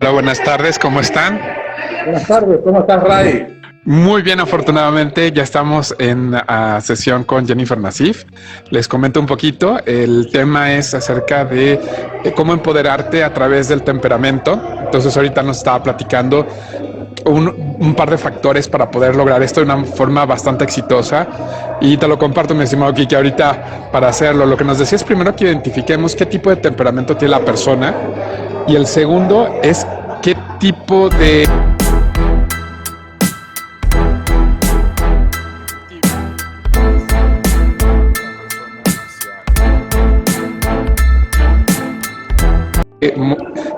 Hola, buenas tardes, ¿cómo están? Buenas tardes, ¿cómo estás, Ray? Muy bien, afortunadamente ya estamos en sesión con Jennifer Nassif. Les comento un poquito, el tema es acerca de cómo empoderarte a través del temperamento. Entonces ahorita nos estaba platicando un par de factores para poder lograr esto de una forma bastante exitosa y te lo comparto, mi estimado Kiki, ahorita para hacerlo. Lo que nos decía es primero que identifiquemos qué tipo de temperamento tiene la persona y el segundo es qué tipo de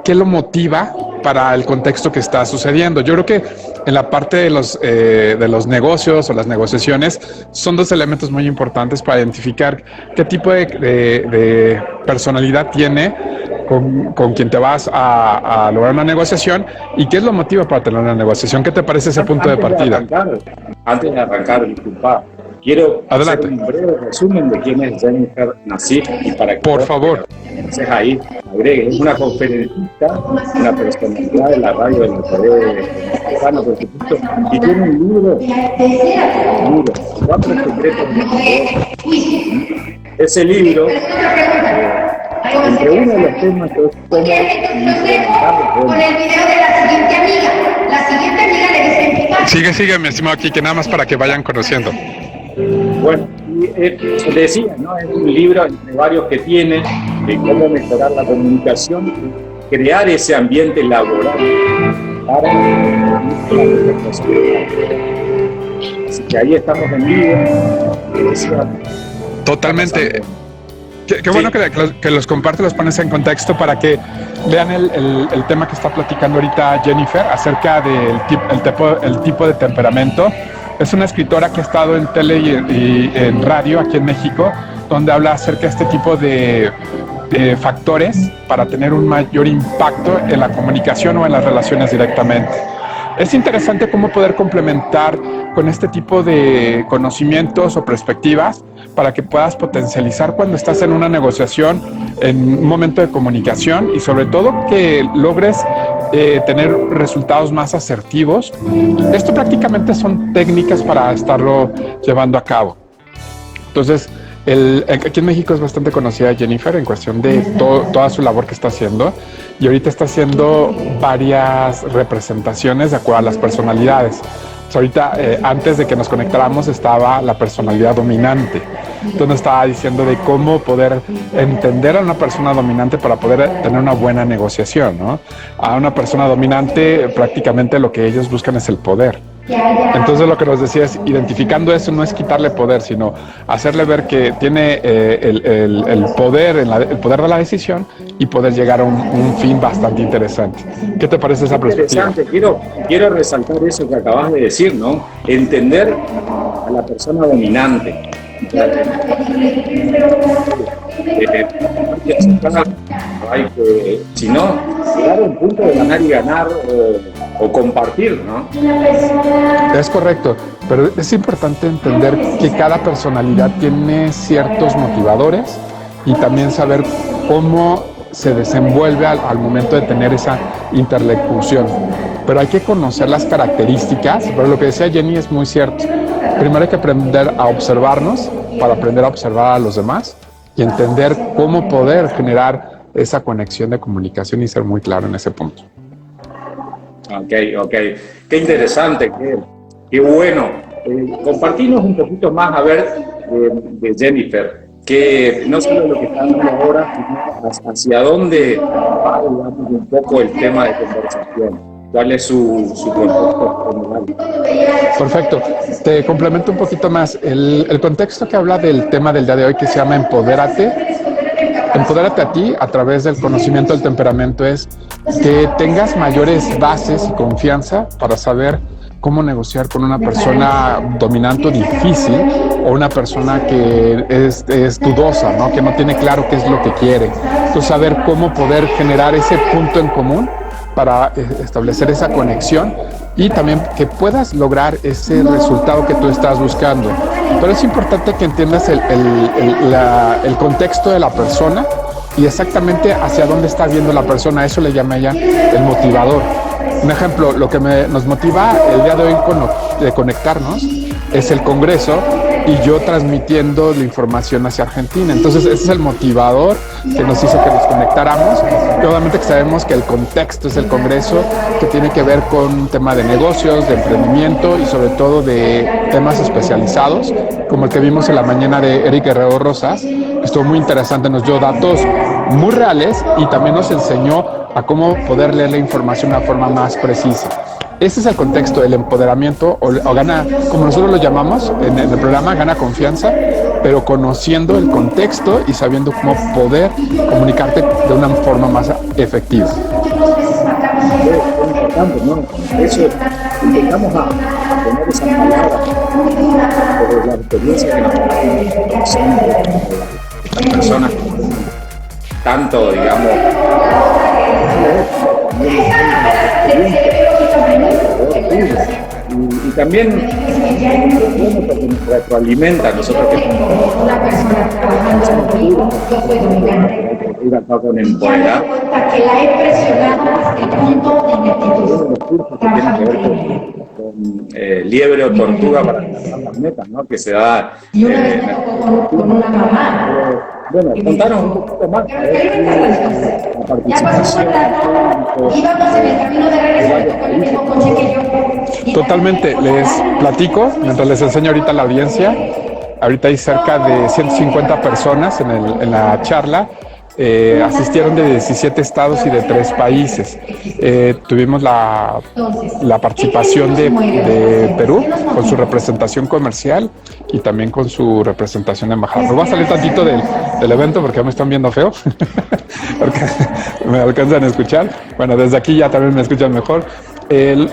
qué lo motiva para el contexto que está sucediendo. Yo creo que en la parte de los negocios o las negociaciones son dos elementos muy importantes para identificar qué tipo de personalidad tiene con quien te vas a lograr una negociación y qué es lo motiva para tener una negociación. ¿Qué te parece ese punto de partida? Antes de arrancar, disculpa, quiero hacer un breve resumen de quién es Jennifer Nassif y para que por favor. Entonces ahí agregue, es una conferencista, una personalidad de la radio del TV mexicano, por supuesto, y tiene un libro, 4 secretos de poder. Ese libro, entre uno de los temas que es cómo implementar con el video de la siguiente amiga. La siguiente amiga le dice... Sigue, mi estimado Kike, nada más para que vayan conociendo. Bueno, y decía, ¿no? Es un libro entre varios que tiene de cómo mejorar la comunicación, crear ese ambiente laboral para la comunicación. Así que ahí estamos en vivo. Totalmente. Qué bueno que los compartes, los pones en contexto para que vean el tema que está platicando ahorita Jennifer acerca del tipo de temperamento. Es una escritora que ha estado en tele y en radio aquí en México, donde habla acerca de este tipo de factores para tener un mayor impacto en la comunicación o en las relaciones directamente. Es interesante cómo poder complementar con este tipo de conocimientos o perspectivas para que puedas potencializar cuando estás en una negociación, en un momento de comunicación y sobre todo que logres tener resultados más asertivos. Esto prácticamente son técnicas para estarlo llevando a cabo. Entonces, aquí en México es bastante conocida Jennifer en cuestión de toda su labor que está haciendo y ahorita está haciendo varias representaciones de acuerdo a las personalidades. Ahorita, antes de que nos conectáramos, estaba la personalidad dominante. Entonces estaba diciendo de cómo poder entender a una persona dominante para poder tener una buena negociación, ¿no? A una persona dominante prácticamente lo que ellos buscan es el poder. Entonces lo que nos decía es, identificando eso no es quitarle poder, sino hacerle ver que tiene el poder de la decisión y poder llegar a un fin bastante interesante. ¿Qué te parece esa perspectiva? Quiero resaltar eso que acabas de decir, ¿no? Entender a la persona dominante. Hay que, si no, llegar a un punto de ganar y ganar o compartir, ¿no? Es correcto, pero es importante entender que cada personalidad tiene ciertos motivadores y también saber cómo se desenvuelve al momento de tener esa interlocución. Pero hay que conocer las características, pero lo que decía Jenny es muy cierto. Primero hay que aprender a observarnos para aprender a observar a los demás y entender cómo poder generar esa conexión de comunicación y ser muy claro en ese punto. Ok. Qué interesante, qué bueno. Compartirnos un poquito más, a ver, de Jennifer, que no solo lo que está hablando ahora, sino hacia dónde va, digamos, un poco el tema de conversación. ¿Cuál es su contexto general? Perfecto. Te complemento un poquito más. El contexto que habla del tema del día de hoy, que se llama Empodérate. Empodérate a ti a través del conocimiento del temperamento, es que tengas mayores bases y confianza para saber cómo negociar con una persona dominante o difícil o una persona que es dudosa, ¿no? Que no tiene claro qué es lo que quiere. Entonces, saber cómo poder generar ese punto en común para establecer esa conexión y también que puedas lograr ese resultado que tú estás buscando. Pero es importante que entiendas el contexto de la persona y exactamente hacia dónde está viendo la persona. Eso le llama ella el motivador. Un ejemplo, lo que nos motiva el día de hoy de conectarnos es el Congreso y yo transmitiendo la información hacia Argentina. Entonces ese es el motivador que nos hizo que nos conectáramos. Y obviamente que sabemos que el contexto es el Congreso, que tiene que ver con un tema de negocios, de emprendimiento y sobre todo de temas especializados, como el que vimos en la mañana de Eric Guerrero Rosas. Estuvo muy interesante, nos dio datos muy reales y también nos enseñó a cómo poder leer la información de una forma más precisa. Ese es el contexto, el empoderamiento o gana, como nosotros lo llamamos en el programa, gana confianza, pero conociendo el contexto y sabiendo cómo poder comunicarte de una forma más efectiva. Es importante, ¿no? Eso, empezamos a poner esas palabras por la experiencia que nos son estas personas que tanto, digamos, y también bueno, porque nos retroalimenta a nosotros que ir acá con empoderar. Los cursos que tienen que ver con liebre o tortuga para alcanzar las metas, ¿no? Que se da bueno, contanos un poquito más a ver, la participación. Totalmente, les platico, mientras les enseño ahorita a la audiencia, ahorita hay cerca de 150 personas en la charla. Asistieron de 17 estados y de 3 países. Tuvimos la participación de Perú con su representación comercial y también con su representación de embajada. Me voy a salir tantito del evento porque ya me están viendo feo, porque me alcanzan a escuchar. Bueno, desde aquí ya también me escuchan mejor.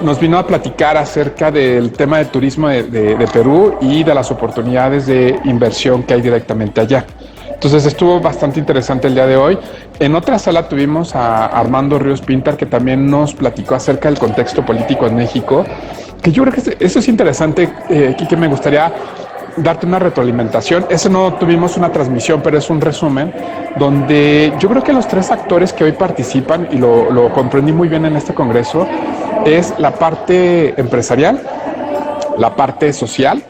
Nos vino a platicar acerca del tema de turismo de Perú y de las oportunidades de inversión que hay directamente allá. Entonces estuvo bastante interesante el día de hoy. En otra sala tuvimos a Armando Ríos Pintar, que también nos platicó acerca del contexto político en México, que yo creo que eso es interesante, Quique, me gustaría darte una retroalimentación. Eso no tuvimos una transmisión, pero es un resumen, donde yo creo que los 3 actores que hoy participan, y lo comprendí muy bien en este congreso, es la parte empresarial, la parte social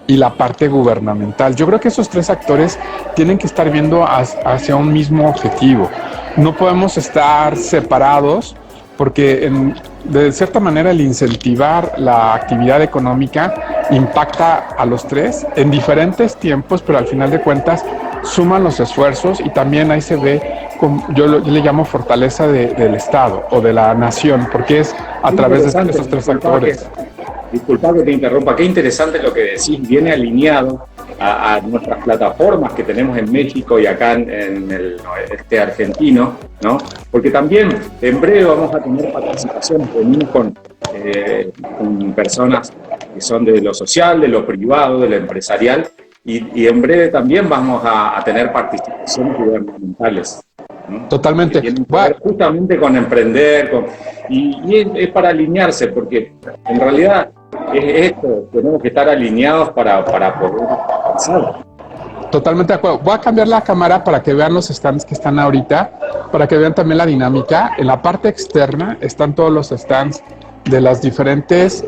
y la parte gubernamental. Yo creo que esos 3 actores tienen que estar viendo hacia un mismo objetivo. No podemos estar separados porque de cierta manera el incentivar la actividad económica impacta a los 3 en diferentes tiempos, pero al final de cuentas suman los esfuerzos y también ahí se ve, yo le llamo fortaleza del Estado o de la nación, porque es a través de esos 3 actores. Disculpa que te interrumpa, qué interesante lo que decís, viene alineado a nuestras plataformas que tenemos en México y acá en el oeste argentino, ¿no? Porque también en breve vamos a tener participaciones con personas que son de lo social, de lo privado, de lo empresarial, y en breve también vamos a tener participaciones gubernamentales, ¿no? Totalmente. Que tienen que ver justamente con emprender, y es para alinearse, porque en realidad es esto, tenemos que estar alineados para poder avanzar. Totalmente de acuerdo. Voy a cambiar la cámara para que vean los stands que están ahorita, para que vean también la dinámica. En la parte externa están todos los stands de las diferentes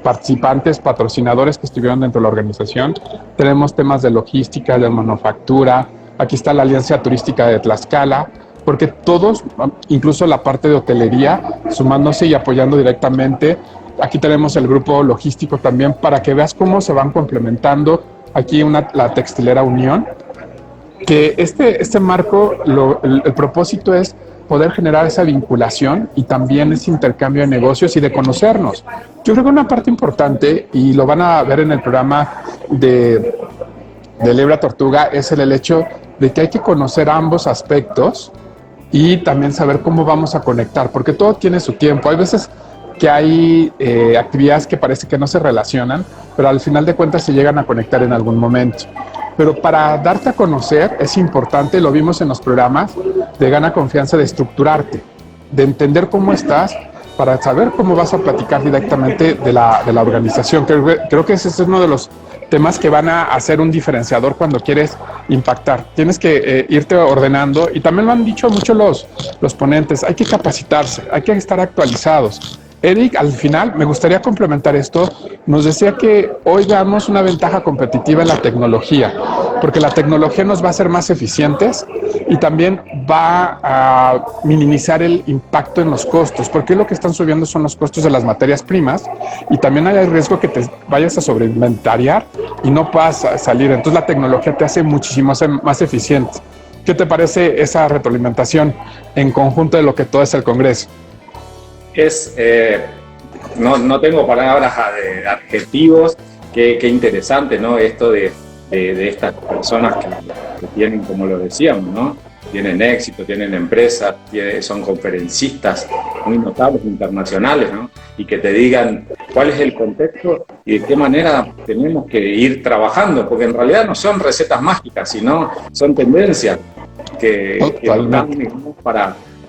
participantes, patrocinadores que estuvieron dentro de la organización. Tenemos temas de logística, de manufactura. Aquí está la Alianza Turística de Tlaxcala, porque todos, incluso la parte de hotelería, sumándose y apoyando directamente. Aquí tenemos el grupo logístico también, para que veas cómo se van complementando. Aquí la Textilera Unión, que este marco, el propósito es poder generar esa vinculación y también ese intercambio de negocios y de conocernos. Yo creo que una parte importante, y lo van a ver en el programa de Liebre a Tortuga, es el hecho de que hay que conocer ambos aspectos y también saber cómo vamos a conectar, porque todo tiene su tiempo. Hay veces que hay actividades que parece que no se relacionan, pero al final de cuentas se llegan a conectar en algún momento. Pero para darte a conocer es importante, lo vimos en los programas de Gana Confianza, de estructurarte, de entender cómo estás para saber cómo vas a platicar directamente de la organización. Creo que ese es uno de los temas que van a hacer un diferenciador cuando quieres impactar. Tienes que irte ordenando, y también lo han dicho mucho los ponentes, hay que capacitarse, hay que estar actualizados. Eric, al final, me gustaría complementar esto, nos decía que hoy damos una ventaja competitiva en la tecnología, porque la tecnología nos va a hacer más eficientes y también va a minimizar el impacto en los costos, porque lo que están subiendo son los costos de las materias primas, y también hay el riesgo que te vayas a sobreinventariar y no puedas salir. Entonces la tecnología te hace muchísimo más eficiente. ¿Qué te parece esa retroalimentación en conjunto de lo que todo es el Congreso? No tengo palabras de adjetivos. Qué interesante, ¿no? Esto de estas personas que tienen, como lo decíamos, ¿no? Tienen éxito, tienen empresas, son conferencistas muy notables internacionales, ¿no? Y que te digan cuál es el contexto y de qué manera tenemos que ir trabajando, porque en realidad no son recetas mágicas, sino son tendencias que nos dan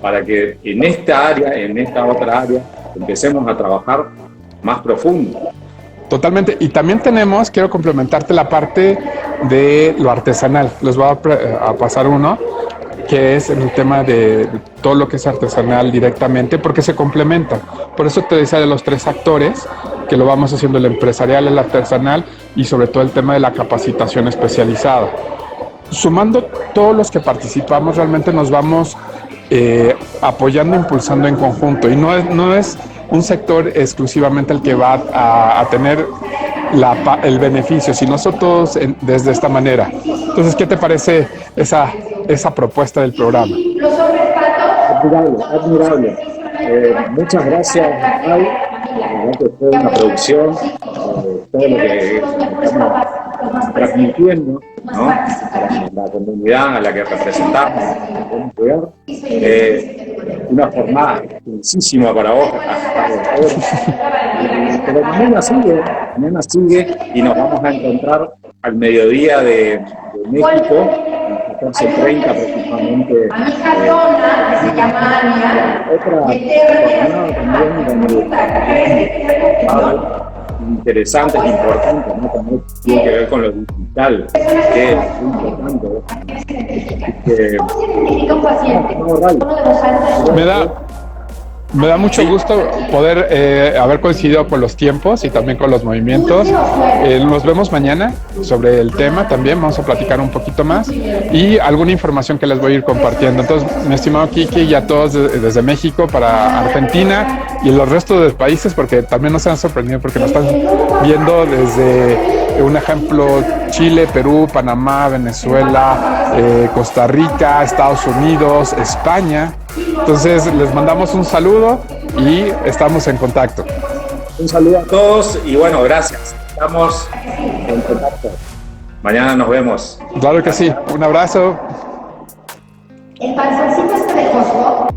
para que en esta área, en esta otra área, empecemos a trabajar más profundo. Totalmente. Y también quiero complementarte la parte de lo artesanal. Les voy a pasar uno, que es el tema de todo lo que es artesanal directamente, porque se complementa. Por eso te decía de los 3 actores, que lo vamos haciendo: el empresarial, el artesanal y sobre todo el tema de la capacitación especializada. Sumando todos los que participamos, realmente nos vamos apoyando, impulsando en conjunto, y no es un sector exclusivamente el que va a tener el beneficio, sino son todos desde esta manera. Entonces, ¿qué te parece esa propuesta del programa? Admirable. Muchas gracias, Al. Fue una producción, todo lo que estamos transmitiendo, ¿no? A la comunidad a la que representamos, una jornada extensísima para vos hasta ahora. Pero mañana sigue y nos vamos a encontrar al mediodía de México, 14:30 aproximadamente. Otra jornada también interesante, importante, ¿no? También tiene que ver con lo digital, que es muy importante. Me da mucho gusto poder haber coincidido con los tiempos y también con los movimientos. Nos vemos mañana sobre el tema también, vamos a platicar un poquito más y alguna información que les voy a ir compartiendo. Entonces, mi estimado Kiki, y a todos desde México para Argentina y los restos de países, porque también nos han sorprendido porque nos están viendo desde, un ejemplo, Chile, Perú, Panamá, Venezuela, Costa Rica, Estados Unidos, España. Entonces les mandamos un saludo y estamos en contacto. Un saludo a todos y bueno, gracias. Estamos en contacto. Mañana nos vemos. Claro que sí. Un abrazo. El panzoncito este de Costco.